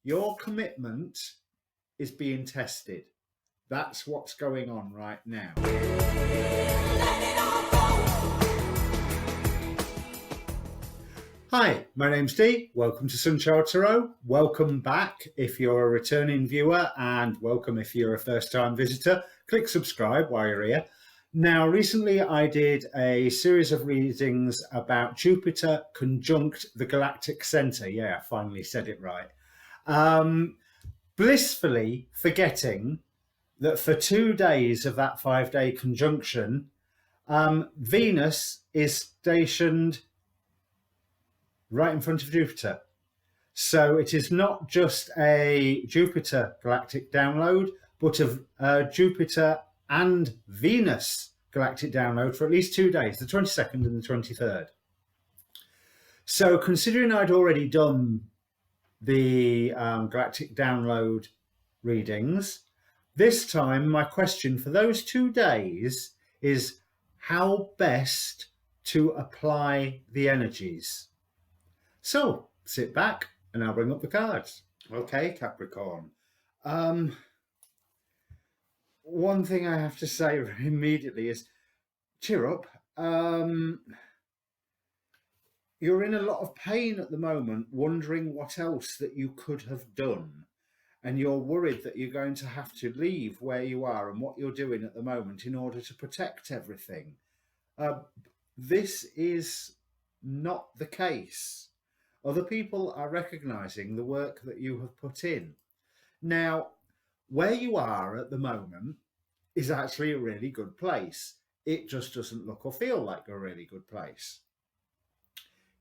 Your commitment is being tested. That's what's going on right now. Hi, my name's Dee. Welcome to Sunchild Tarot. Welcome back if you're a returning viewer, and welcome if you're a first-time visitor. Click subscribe while you're here. Now, recently I did a series of readings about Jupiter conjunct the Galactic Center. Yeah, I finally said it right. Blissfully forgetting that for 2 days of that 5-day conjunction, Venus is stationed right in front of Jupiter. So it is not just a Jupiter galactic download, but a Jupiter and Venus galactic download for at least 2 days, the 22nd and the 23rd. So considering I'd already done the galactic download readings, this time my question for those 2 days is how best to apply the energies. So sit back and I'll bring up the cards. Okay, Capricorn. One thing I have to say immediately is cheer up. You're in a lot of pain at the moment, wondering what else that you could have done. And you're worried that you're going to have to leave where you are and what you're doing at the moment in order to protect everything. This is not the case. Other people are recognizing the work that you have put in. Now, where you are at the moment is actually a really good place. It just doesn't look or feel like a really good place.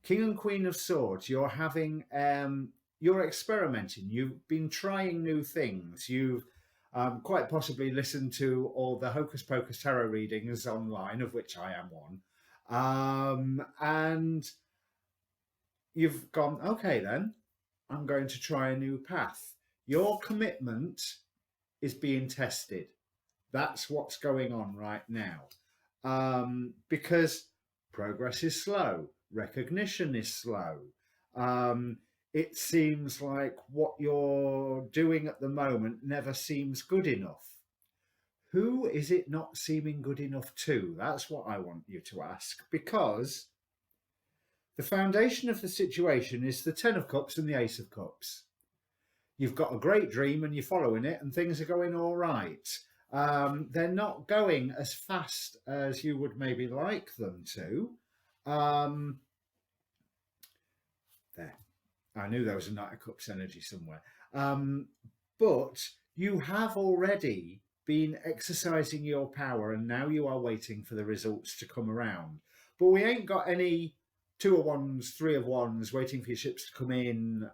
King and Queen of Swords, you're having, you're experimenting. You've been trying new things. You've quite possibly listened to all the Hocus Pocus tarot readings online, of which I am one. And you've gone, okay then, I'm going to try a new path. Your commitment is being tested. That's what's going on right now. Because progress is slow, recognition is slow. It seems like what you're doing at the moment never seems good enough. Who is it not seeming good enough to? That's what I want you to ask, because the foundation of the situation is the 10 of Cups and the Ace of Cups. You've got a great dream and you're following it and things are going all right. They're not going as fast as you would maybe like them to. There. I knew there was a Knight of Cups energy somewhere. But you have already been exercising your power and now you are waiting for the results to come around. But we ain't got any 2 of Wands, 3 of Wands, waiting for your ships to come in,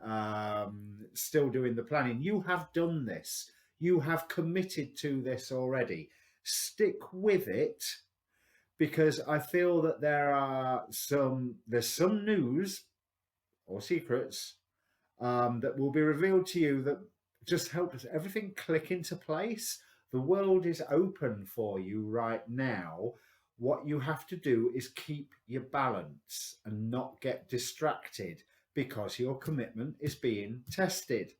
still doing the planning. You have done this. You have committed to this already. Stick with it, because I feel that there's some news or secrets that will be revealed to you that just help everything click into place. The world is open for you right now. What you have to do is keep your balance and not get distracted, because your commitment is being tested.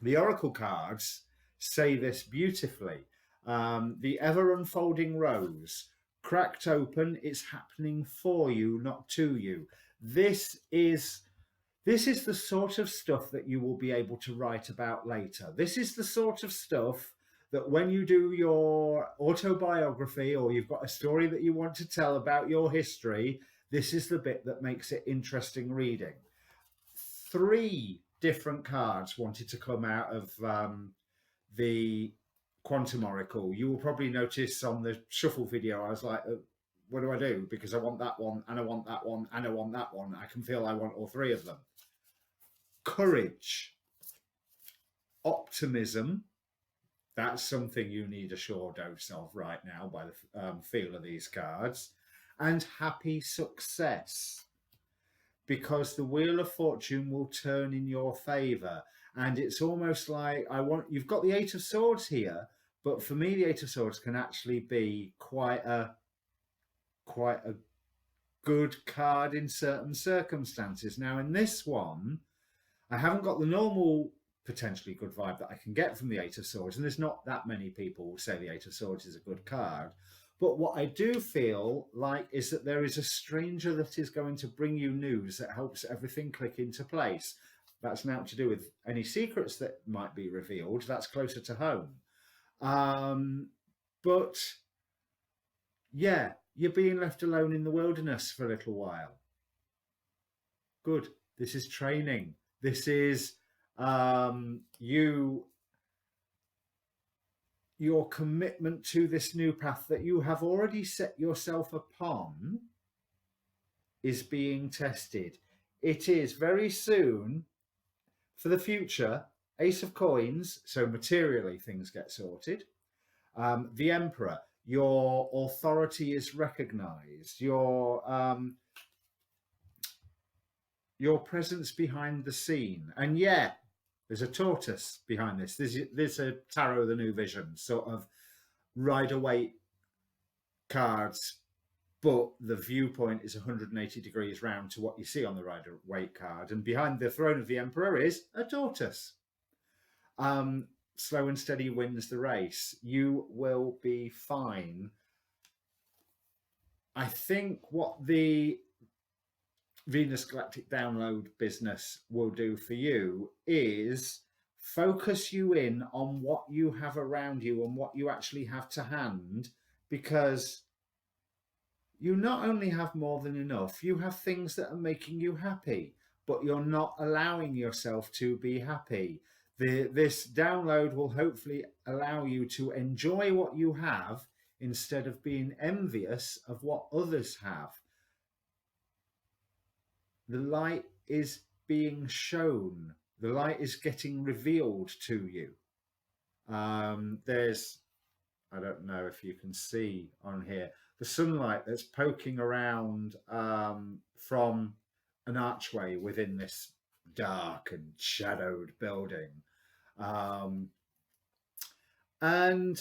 The Oracle cards say this beautifully. The ever unfolding rose, cracked open, it's happening for you, not to you. This is the sort of stuff that you will be able to write about later. This is the sort of stuff that when you do your autobiography or you've got a story that you want to tell about your history, this is the bit that makes it interesting reading. 3 different cards wanted to come out of the Quantum Oracle. You will probably notice on the shuffle video, I was like, what do I do? Because I want that one, and I want that one, and I want that one. I can feel I want all 3 of them. Courage. Optimism. That's something you need a sure dose of right now by the feel of these cards. And happy success, because the Wheel of Fortune will turn in your favour. And it's almost like you've got the 8 of Swords here, but for me the 8 of Swords can actually be quite a good card in certain circumstances. Now in this one, I haven't got the normal potentially good vibe that I can get from the Eight of Swords. And there's not that many people who say the Eight of Swords is a good card. But what I do feel like is that there is a stranger that is going to bring you news that helps everything click into place. That's now to do with any secrets that might be revealed. That's closer to home. But yeah, you're being left alone in the wilderness for a little while. Good. This is training. This is your commitment to this new path that you have already set yourself upon is being tested. It is very soon for the future. Ace of Coins, so materially things get sorted. The Emperor, your authority is recognized. Your presence behind the scene. And yeah, there's a tortoise behind this. There's a Tarot the New Vision sort of Rider-Waite cards, but the viewpoint is 180 degrees round to what you see on the Rider-Waite card. And behind the throne of the Emperor is a tortoise. Slow and steady wins the race. You will be fine. I think what the Venus Galactic download business will do for you is focus you in on what you have around you and what you actually have to hand, because you not only have more than enough, you have things that are making you happy, but you're not allowing yourself to be happy. This download will hopefully allow you to enjoy what you have instead of being envious of what others have. The light is being shown. The light is getting revealed to you. There's, I don't know if you can see on here, the sunlight that's poking around from an archway within this dark and shadowed building. And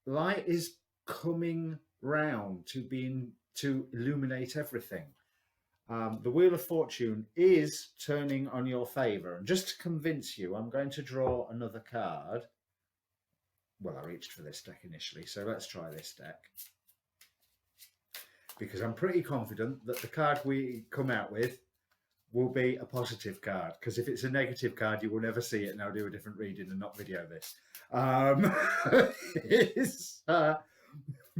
light is coming round to illuminate everything. The Wheel of Fortune is turning on your favour. And just to convince you, I'm going to draw another card. Well, I reached for this deck initially, so let's try this deck. Because I'm pretty confident that the card we come out with will be a positive card. Because if it's a negative card, you will never see it, and I'll do a different reading and not video this.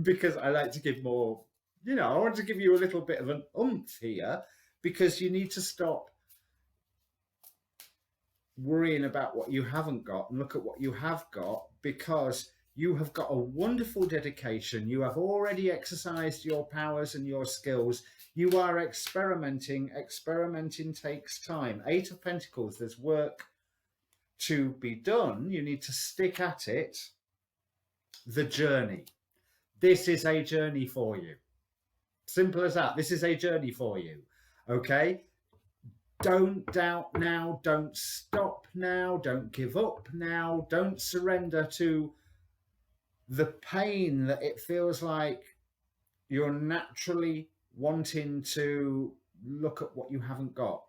Because I like to give more... You know, I want to give you a little bit of an oomph here, because you need to stop worrying about what you haven't got and look at what you have got, because you have got a wonderful dedication. You have already exercised your powers and your skills. You are experimenting. Experimenting takes time. Eight of Pentacles, there's work to be done. You need to stick at it. The journey. This is a journey for you. Simple as that. This is a journey for you. Okay? Don't doubt now. Don't stop now. Don't give up now. Don't surrender to the pain that it feels like you're naturally wanting to look at what you haven't got.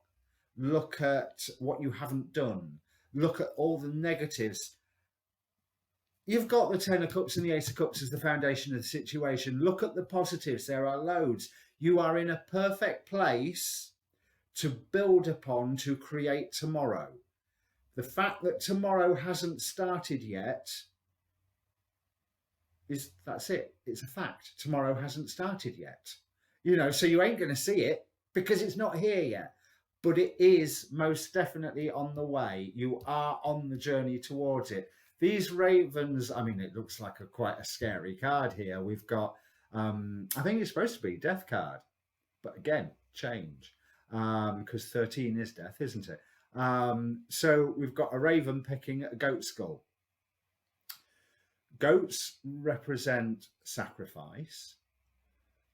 Look at what you haven't done. Look at all the negatives. You've got the Ten of Cups and the Ace of Cups as the foundation of the situation. Look at the positives. There are loads. You are in a perfect place to build upon, to create tomorrow. The fact that tomorrow hasn't started yet that's it. It's a fact. Tomorrow hasn't started yet. You know, so you ain't going to see it because it's not here yet. But it is most definitely on the way. You are on the journey towards it. These ravens, I mean, it looks like quite a scary card here. We've got, I think it's supposed to be death card. But again, change. Because 13 is death, isn't it? So we've got a raven picking a goat skull. Goats represent sacrifice.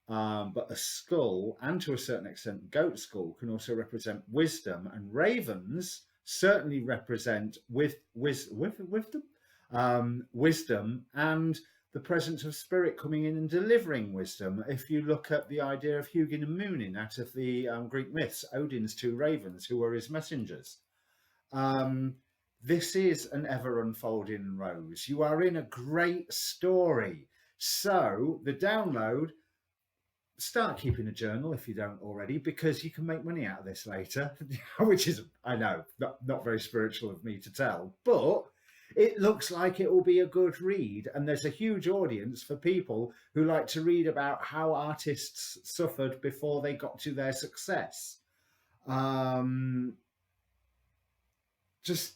But a skull, and to a certain extent, goat skull, can also represent wisdom. And ravens certainly represent wisdom and the presence of spirit coming in and delivering wisdom. If you look at the idea of Hugin and Munin out of the Greek myths, Odin's two ravens who were his messengers. this is an ever unfolding rose. You are in a great story. So the download, start keeping a journal if you don't already, because you can make money out of this later, which is, I know, not very spiritual of me to tell, but it looks like it will be a good read. And there's a huge audience for people who like to read about how artists suffered before they got to their success. Just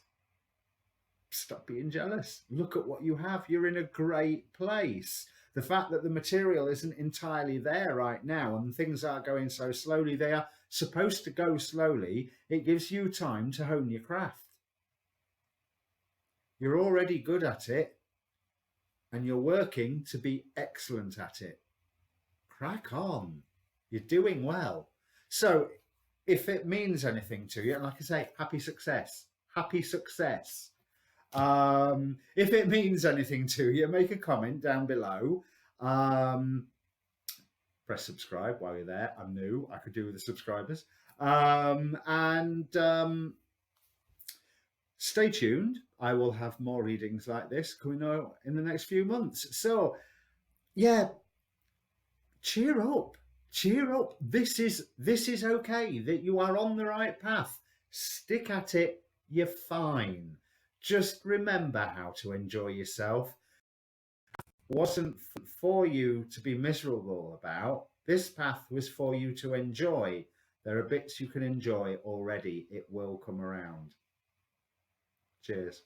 stop being jealous. Look at what you have. You're in a great place. The fact that the material isn't entirely there right now and things are going so slowly, they are supposed to go slowly. It gives you time to hone your craft. You're already good at it and you're working to be excellent at it. Crack on. You're doing well. So if it means anything to you, and like I say, happy success. Happy success. If it means anything to you, make a comment down below. Press subscribe while you're there. I'm new. I could do with the subscribers. Stay tuned. I will have more readings like this coming out in the next few months. So, yeah, cheer up. Cheer up. This is okay. That you are on the right path. Stick at it. You're fine. Just remember how to enjoy yourself. Wasn't for you to be miserable about. This path was for you to enjoy. There are bits you can enjoy already. It will come around. Cheers.